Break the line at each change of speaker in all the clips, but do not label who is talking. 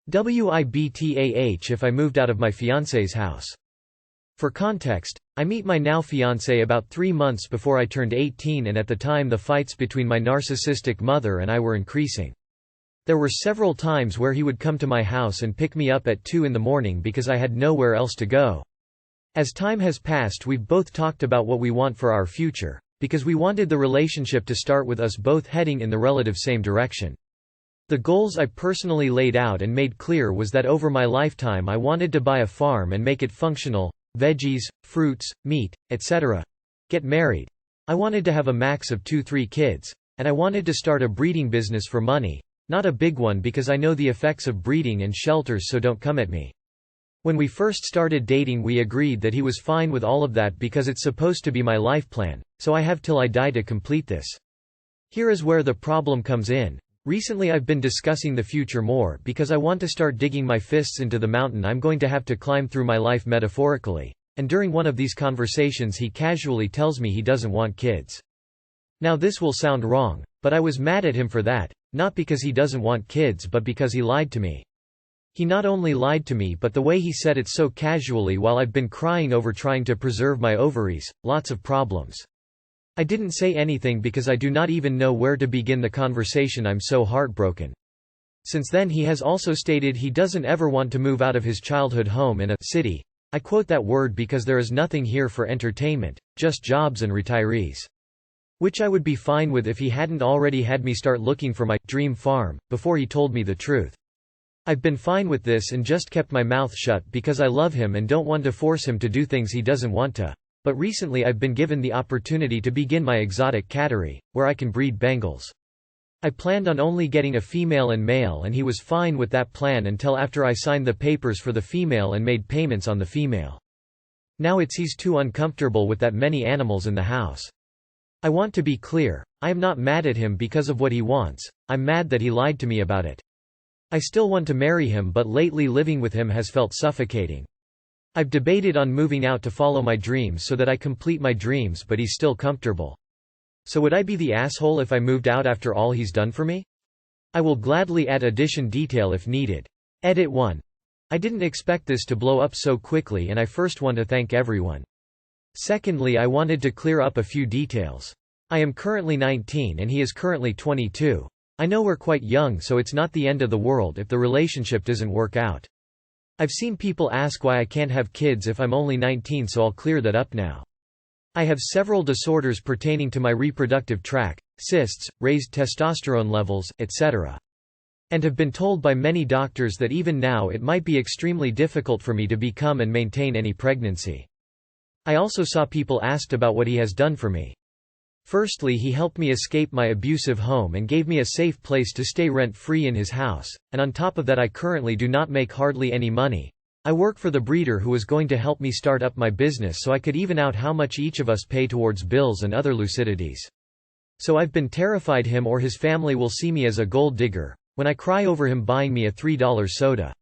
WIBTAH if I moved out of my fiancé's house. For context, I meet my now fiancé about 3 months before I turned 18, and at the time the fights between my narcissistic mother and I were increasing. There were several times where he would come to my house and pick me up at 2 in the morning because I had nowhere else to go. As time has passed, we've both talked about what we want for our future, because we wanted the relationship to start with us both heading in the relative same direction. The goals I personally laid out and made clear was that over my lifetime I wanted to buy a farm and make it functional, veggies, fruits, meat, etc. Get married. I wanted to have a max of 2-3 kids. And I wanted to start a breeding business for money. Not a big one because I know the effects of breeding and shelters, so don't come at me. When we first started dating we agreed that he was fine with all of that because it's supposed to be my life plan, so I have till I die to complete this. Here is where the problem comes in. Recently I've been discussing the future more because I want to start digging my fists into the mountain I'm going to have to climb through my life metaphorically, and during one of these conversations he casually tells me he doesn't want kids. Now this will sound wrong, but I was mad at him for that, not because he doesn't want kids but because he lied to me. He not only lied to me but the way he said it so casually while I've been crying over trying to preserve my ovaries, lots of problems. I didn't say anything because I do not even know where to begin the conversation. I'm so heartbroken. Since then he has also stated he doesn't ever want to move out of his childhood home in a city. I quote that word because there is nothing here for entertainment, just jobs and retirees. Which I would be fine with if he hadn't already had me start looking for my dream farm before he told me the truth. I've been fine with this and just kept my mouth shut because I love him and don't want to force him to do things he doesn't want to. But recently I've been given the opportunity to begin my exotic cattery, where I can breed Bengals. I planned on only getting a female and male, and he was fine with that plan until after I signed the papers for the female and made payments on the female. Now he's too uncomfortable with that many animals in the house. I want to be clear, I am not mad at him because of what he wants, I'm mad that he lied to me about it. I still want to marry him, but lately living with him has felt suffocating. I've debated on moving out to follow my dreams so that I complete my dreams, but he's still comfortable. So would I be the asshole if I moved out after all he's done for me? I will gladly add addition detail if needed. Edit 1. I didn't expect this to blow up so quickly, and I first want to thank everyone. Secondly, I wanted to clear up a few details. I am currently 19 and he is currently 22. I know we're quite young, so it's not the end of the world if the relationship doesn't work out. I've seen people ask why I can't have kids if I'm only 19, so I'll clear that up now. I have several disorders pertaining to my reproductive tract, cysts, raised testosterone levels, etc. And have been told by many doctors that even now it might be extremely difficult for me to become and maintain any pregnancy. I also saw people asked about what he has done for me. Firstly, he helped me escape my abusive home and gave me a safe place to stay rent-free in his house, and on top of that I currently do not make hardly any money. I work for the breeder who is going to help me start up my business so I could even out how much each of us pay towards bills and other lucidities. So I've been terrified him or his family will see me as a gold digger, when I cry over him buying me a $3 soda.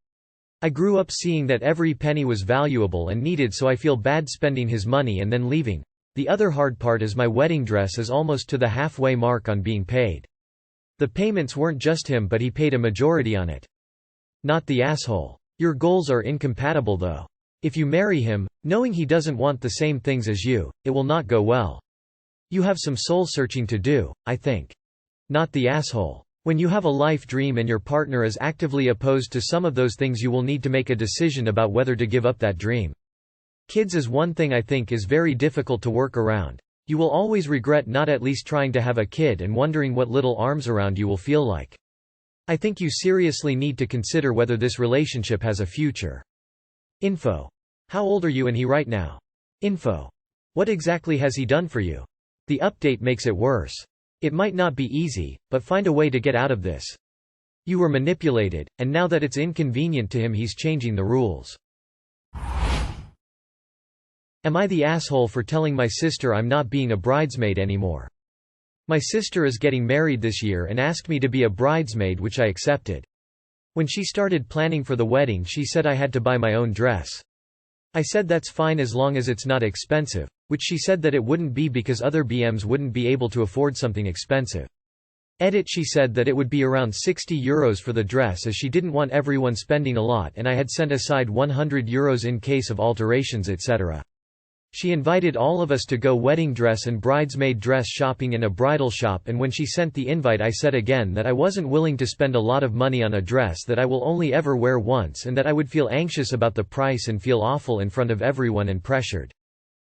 I grew up seeing that every penny was valuable and needed, so I feel bad spending his money and then leaving. The other hard part is my wedding dress is almost to the halfway mark on being paid. The payments weren't just him, but he paid a majority on it. Not the asshole. Your goals are incompatible though. If you marry him, knowing he doesn't want the same things as you, it will not go well. You have some soul searching to do, I think. Not the asshole. When you have a life dream and your partner is actively opposed to some of those things, you will need to make a decision about whether to give up that dream. Kids is one thing I think is very difficult to work around. You will always regret not at least trying to have a kid and wondering what little arms around you will feel like. I think you seriously need to consider whether this relationship has a future. Info. How old are you and he right now? Info. What exactly has he done for you? The update makes it worse. It might not be easy, but find a way to get out of this. You were manipulated, and now that it's inconvenient to him he's changing the rules. Am I the asshole for telling my sister I'm not being a bridesmaid anymore? My sister is getting married this year and asked me to be a bridesmaid, which I accepted. When she started planning for the wedding she said I had to buy my own dress. I said that's fine as long as it's not expensive, which she said that it wouldn't be because other BMs wouldn't be able to afford something expensive. She said that it would be around €60 for the dress as she didn't want everyone spending a lot and I had sent aside €100 in case of alterations etc. She invited all of us to go wedding dress and bridesmaid dress shopping in a bridal shop, and when she sent the invite I said again that I wasn't willing to spend a lot of money on a dress that I will only ever wear once and that I would feel anxious about the price and feel awful in front of everyone and pressured.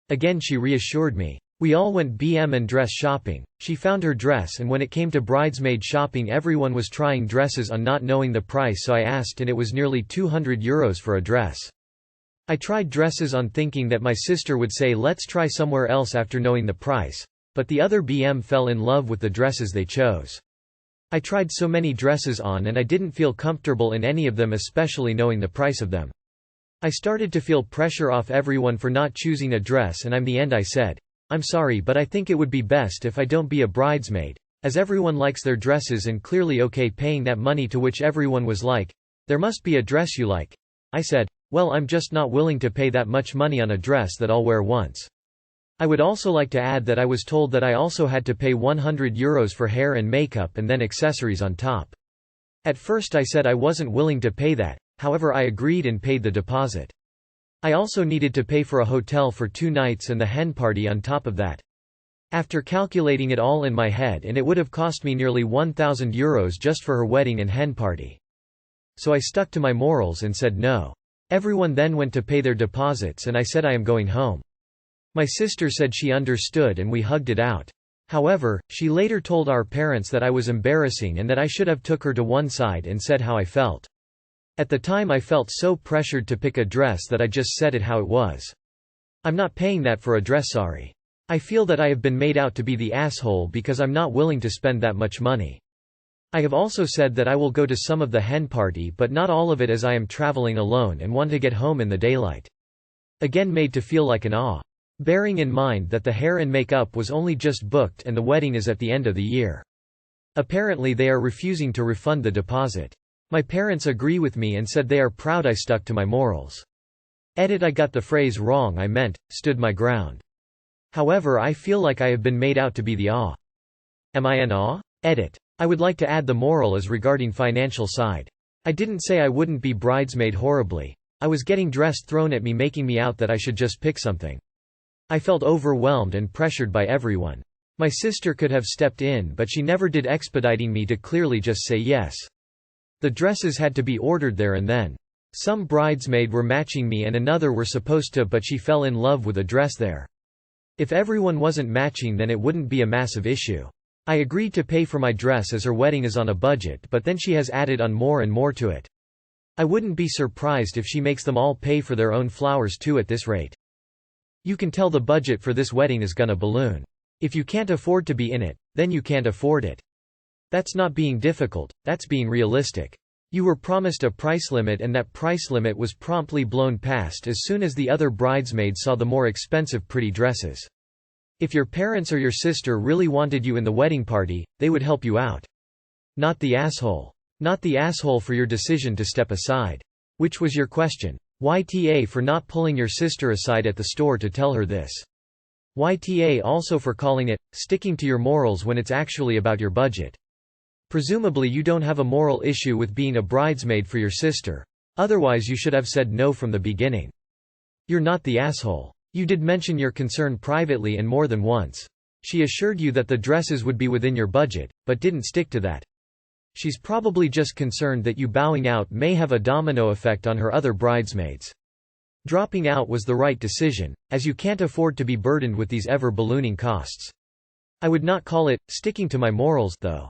Again she reassured me. We all went BM and dress shopping. She found her dress, and when it came to bridesmaid shopping everyone was trying dresses on not knowing the price, so I asked and it was nearly €200 for a dress. I tried dresses on thinking that my sister would say let's try somewhere else after knowing the price, but the other BM fell in love with the dresses they chose. I tried so many dresses on and I didn't feel comfortable in any of them, especially knowing the price of them. I started to feel pressure off everyone for not choosing a dress, and in the end I said, I'm sorry but I think it would be best if I don't be a bridesmaid, as everyone likes their dresses and clearly okay paying that money, to which everyone was like, there must be a dress you like. I said, well, I'm just not willing to pay that much money on a dress that I'll wear once. I would also like to add that I was told that I also had to pay €100 for hair and makeup and then accessories on top. At first I said I wasn't willing to pay that, however I agreed and paid the deposit. I also needed to pay for a hotel for 2 nights and the hen party on top of that. After calculating it all in my head, and it would have cost me nearly €1,000 just for her wedding and hen party. So I stuck to my morals and said no. Everyone then went to pay their deposits and I said I am going home. My sister said she understood and we hugged it out. However, she later told our parents that I was embarrassing and that I should have took her to one side and said how I felt. At the time I felt so pressured to pick a dress that I just said it how it was. I'm not paying that for a dress, sorry. I feel that I have been made out to be the asshole because I'm not willing to spend that much money. I have also said that I will go to some of the hen party but not all of it as I am traveling alone and want to get home in the daylight. Again made to feel like an awe. Bearing in mind that the hair and makeup was only just booked and the wedding is at the end of the year. Apparently they are refusing to refund the deposit. My parents agree with me and said they are proud I stuck to my morals. I got the phrase wrong, I meant, stood my ground. However, I feel like I have been made out to be the awe. Am I an awe? I would like to add the moral is regarding financial side. I didn't say I wouldn't be bridesmaid horribly. I was getting dressed thrown at me, making me out that I should just pick something. I felt overwhelmed and pressured by everyone. My sister could have stepped in but she never did, expediting me to clearly just say yes. The dresses had to be ordered there and then. Some bridesmaid were matching me and another were supposed to, but she fell in love with a dress there. If everyone wasn't matching then it wouldn't be a massive issue. I agreed to pay for my dress as her wedding is on a budget, but then she has added on more and more to it. I wouldn't be surprised if she makes them all pay for their own flowers too at this rate. You can tell the budget for this wedding is gonna balloon. If you can't afford to be in it, then you can't afford it. That's not being difficult, that's being realistic. You were promised a price limit and that price limit was promptly blown past as soon as the other bridesmaids saw the more expensive pretty dresses. If your parents or your sister really wanted you in the wedding party, they would help you out. Not the asshole. Not the asshole for your decision to step aside. Which was your question. YTA for not pulling your sister aside at the store to tell her this. YTA also for calling it sticking to your morals when it's actually about your budget. Presumably you don't have a moral issue with being a bridesmaid for your sister. Otherwise you should have said no from the beginning. You're not the asshole. You did mention your concern privately and more than once. She assured you that the dresses would be within your budget, but didn't stick to that. She's probably just concerned that you bowing out may have a domino effect on her other bridesmaids. Dropping out was the right decision, as you can't afford to be burdened with these ever-ballooning costs. I would not call it sticking to my morals, though.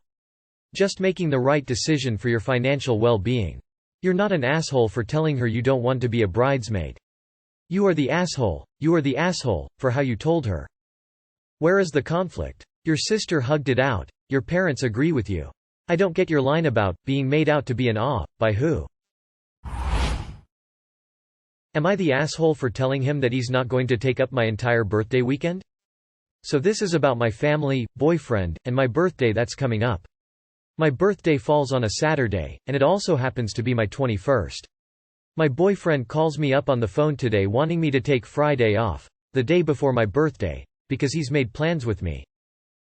Just making the right decision for your financial well-being. You're not an asshole for telling her you don't want to be a bridesmaid. You are the asshole for how you told her. Where is the conflict? Your sister hugged it out, your parents agree with you. I don't get your line about being made out to be an awe, by who? Am I the asshole for telling him that he's not going to take up my entire birthday weekend? So this is about my family, boyfriend, and my birthday that's coming up. My birthday falls on a Saturday, and it also happens to be my 21st. My boyfriend calls me up on the phone today wanting me to take Friday off, the day before my birthday, because he's made plans with me.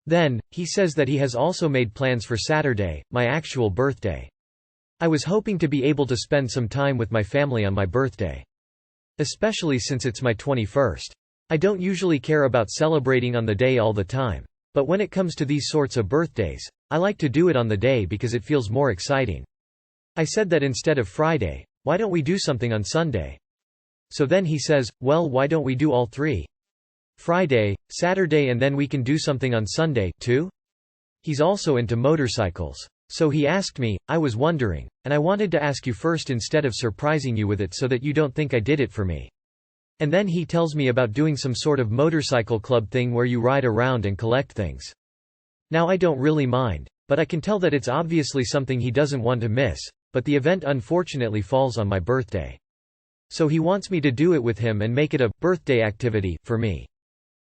Then, he says that he has also made plans for Saturday, my actual birthday. I was hoping to be able to spend some time with my family on my birthday. Especially since it's my 21st. I don't usually care about celebrating on the day all the time. But when it comes to these sorts of birthdays, I like to do it on the day because it feels more exciting. I said that instead of Friday, why don't we do something on Sunday? So then he says, well, why don't we do all three? Friday, Saturday, and then we can do something on Sunday, too? He's also into motorcycles. So he asked me, I was wondering, and I wanted to ask you first instead of surprising you with it so that you don't think I did it for me. And then he tells me about doing some sort of motorcycle club thing where you ride around and collect things. Now I don't really mind, but I can tell that it's obviously something he doesn't want to miss, but the event unfortunately falls on my birthday. So he wants me to do it with him and make it a birthday activity for me.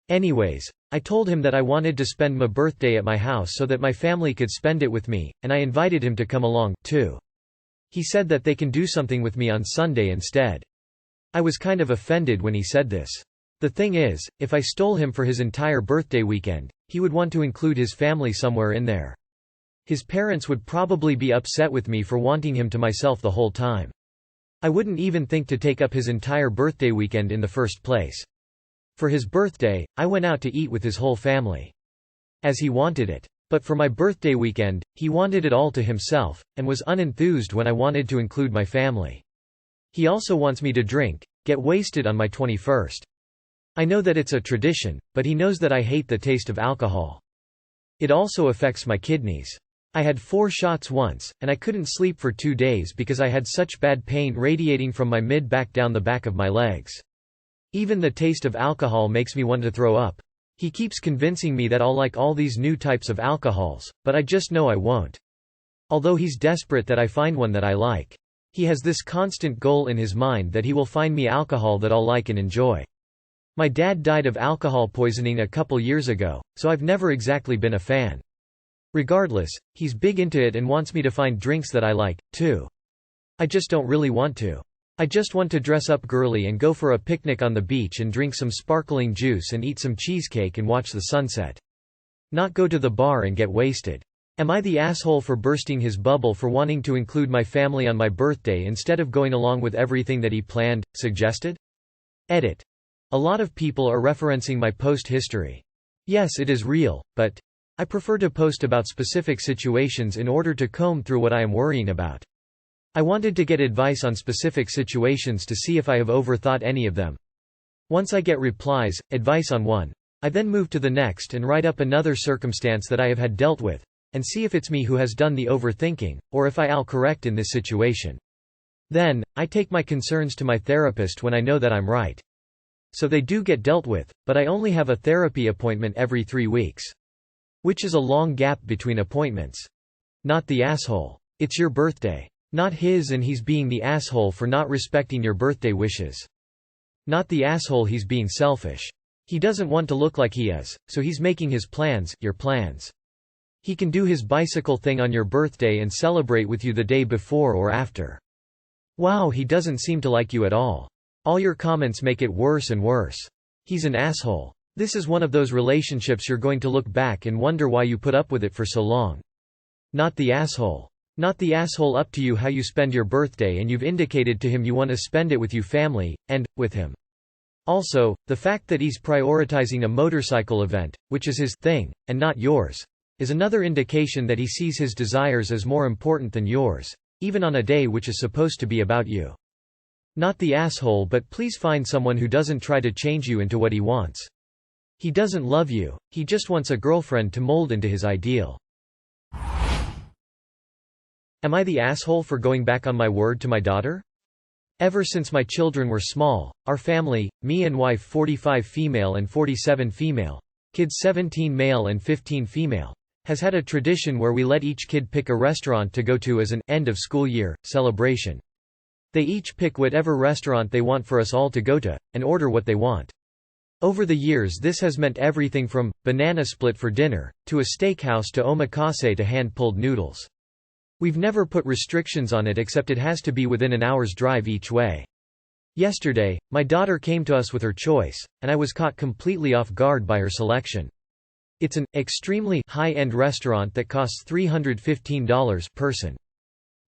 Anyways, I told him that I wanted to spend my birthday at my house so that my family could spend it with me, and I invited him to come along, too. He said that they can do something with me on Sunday instead. I was kind of offended when he said this. The thing is, if I stole him for his entire birthday weekend, he would want to include his family somewhere in there. His parents would probably be upset with me for wanting him to myself the whole time. I wouldn't even think to take up his entire birthday weekend in the first place. For his birthday, I went out to eat with his whole family. As he wanted it. But for my birthday weekend, he wanted it all to himself, and was unenthused when I wanted to include my family. He also wants me to drink, get wasted on my 21st. I know that it's a tradition, but he knows that I hate the taste of alcohol. It also affects my kidneys. I had 4 shots once, and I couldn't sleep for 2 days because I had such bad pain radiating from my mid-back down the back of my legs. Even the taste of alcohol makes me want to throw up. He keeps convincing me that I'll like all these new types of alcohols, but I just know I won't. Although he's desperate that I find one that I like. He has this constant goal in his mind that he will find me alcohol that I'll like and enjoy. My dad died of alcohol poisoning a couple years ago, so I've never exactly been a fan. Regardless, he's big into it and wants me to find drinks that I like, too. I just don't really want to. I just want to dress up girly and go for a picnic on the beach and drink some sparkling juice and eat some cheesecake and watch the sunset. Not go to the bar and get wasted. Am I the asshole for bursting his bubble for wanting to include my family on my birthday instead of going along with everything that he planned, suggested? Edit. A lot of people are referencing my post history. Yes, it is real, but I prefer to post about specific situations in order to comb through what I am worrying about. I wanted to get advice on specific situations to see if I have overthought any of them. Once I get replies, advice on one, I then move to the next and write up another circumstance that I have had dealt with, and see if it's me who has done the overthinking, or if I'll correct in this situation. Then, I take my concerns to my therapist when I know that I'm right. So they do get dealt with, but I only have a therapy appointment every 3 weeks. Which is a long gap between appointments. Not the asshole. It's your birthday. Not his, and he's being the asshole for not respecting your birthday wishes. Not the asshole, he's being selfish. He doesn't want to look like he is, so he's making his plans, your plans. He can do his bicycle thing on your birthday and celebrate with you the day before or after. Wow, he doesn't seem to like you at all. All your comments make it worse and worse. He's an asshole. This is one of those relationships you're going to look back and wonder why you put up with it for so long. Not the asshole. Not the asshole, up to you how you spend your birthday, and you've indicated to him you want to spend it with you family, and with him. Also, the fact that he's prioritizing a motorcycle event, which is his thing, and not yours, is another indication that he sees his desires as more important than yours, even on a day which is supposed to be about you. Not the asshole, but please find someone who doesn't try to change you into what he wants. He doesn't love you, he just wants a girlfriend to mold into his ideal. Am I the asshole for going back on my word to my daughter? Ever since my children were small, our family, me and wife 45 female and 47 female, kids 17 male and 15 female, has had a tradition where we let each kid pick a restaurant to go to as an end of school year celebration. They each pick whatever restaurant they want for us all to go to, and order what they want. Over the years this has meant everything from banana split for dinner, to a steakhouse, to omakase, to hand-pulled noodles. We've never put restrictions on it except it has to be within an hour's drive each way. Yesterday, my daughter came to us with her choice, and I was caught completely off guard by her selection. It's an extremely high-end restaurant that costs $315 person.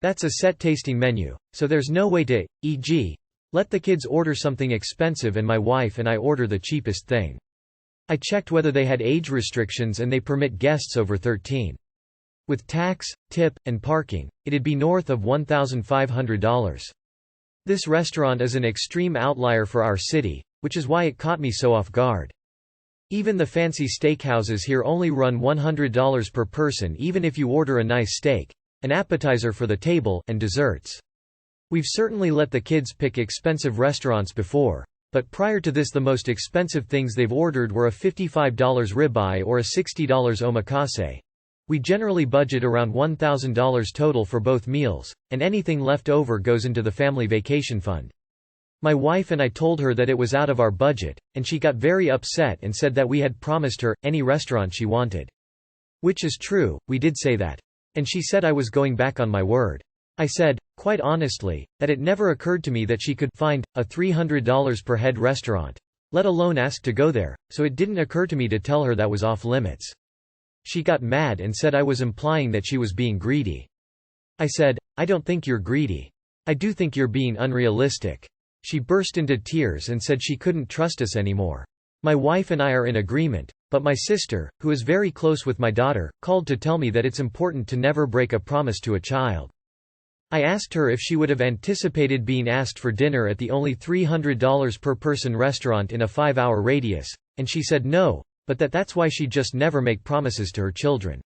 That's a set tasting menu, so there's no way to, e.g., let the kids order something expensive and my wife and I order the cheapest thing. I checked whether they had age restrictions and they permit guests over 13. With tax, tip, and parking, it'd be north of $1,500. This restaurant is an extreme outlier for our city, which is why it caught me so off guard. Even the fancy steakhouses here only run $100 per person even if you order a nice steak, an appetizer for the table, and desserts. We've certainly let the kids pick expensive restaurants before, but prior to this the most expensive things they've ordered were a $55 ribeye or a $60 omakase. We generally budget around $1,000 total for both meals, and anything left over goes into the family vacation fund. My wife and I told her that it was out of our budget, and she got very upset and said that we had promised her any restaurant she wanted. Which is true, we did say that. And she said I was going back on my word. I said, quite honestly, that it never occurred to me that she could find a $300 per head restaurant, let alone ask to go there, so it didn't occur to me to tell her that was off limits. She got mad and said I was implying that she was being greedy. I said, I don't think you're greedy. I do think you're being unrealistic. She burst into tears and said she couldn't trust us anymore. My wife and I are in agreement, but my sister, who is very close with my daughter, called to tell me that it's important to never break a promise to a child. I asked her if she would have anticipated being asked for dinner at the only $300 per person restaurant in a 5-hour radius, and she said no, but that's why she just never make promises to her children.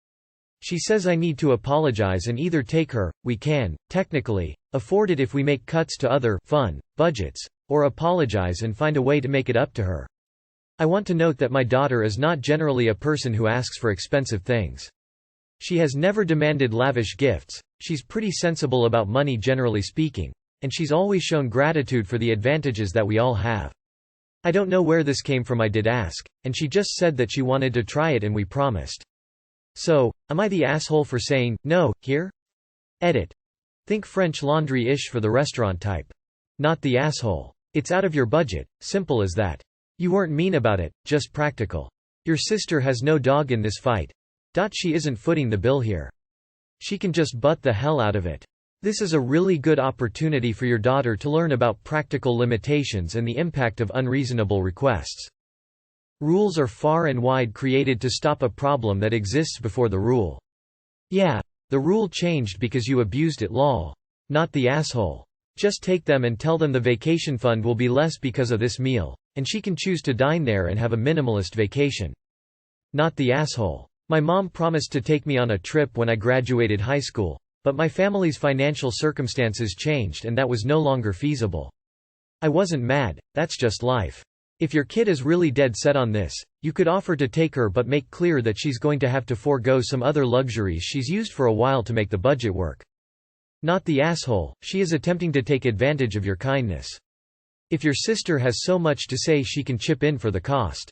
She says I need to apologize and either take her, we can, technically, afford it if we make cuts to other fun budgets, or apologize and find a way to make it up to her. I want to note that my daughter is not generally a person who asks for expensive things. She has never demanded lavish gifts, she's pretty sensible about money generally speaking, and she's always shown gratitude for the advantages that we all have. I don't know where this came from. I did ask, and she just said that she wanted to try it and we promised. So, am I the asshole for saying, no, here? Edit. Think French Laundry-ish for the restaurant type. Not the asshole. It's out of your budget, simple as that. You weren't mean about it, just practical. Your sister has no dog in this fight. She isn't footing the bill here. She can just butt the hell out of it. This is a really good opportunity for your daughter to learn about practical limitations and the impact of unreasonable requests. Rules are far and wide created to stop a problem that exists before the rule. Yeah, the rule changed because you abused it, lol. Not the asshole. Just take them and tell them the vacation fund will be less because of this meal, and she can choose to dine there and have a minimalist vacation. Not the asshole. My mom promised to take me on a trip when I graduated high school, but my family's financial circumstances changed and that was no longer feasible. I wasn't mad, that's just life. If your kid is really dead set on this, you could offer to take her but make clear that she's going to have to forego some other luxuries she's used for a while to make the budget work. Not the asshole, she is attempting to take advantage of your kindness. If your sister has so much to say she can chip in for the cost.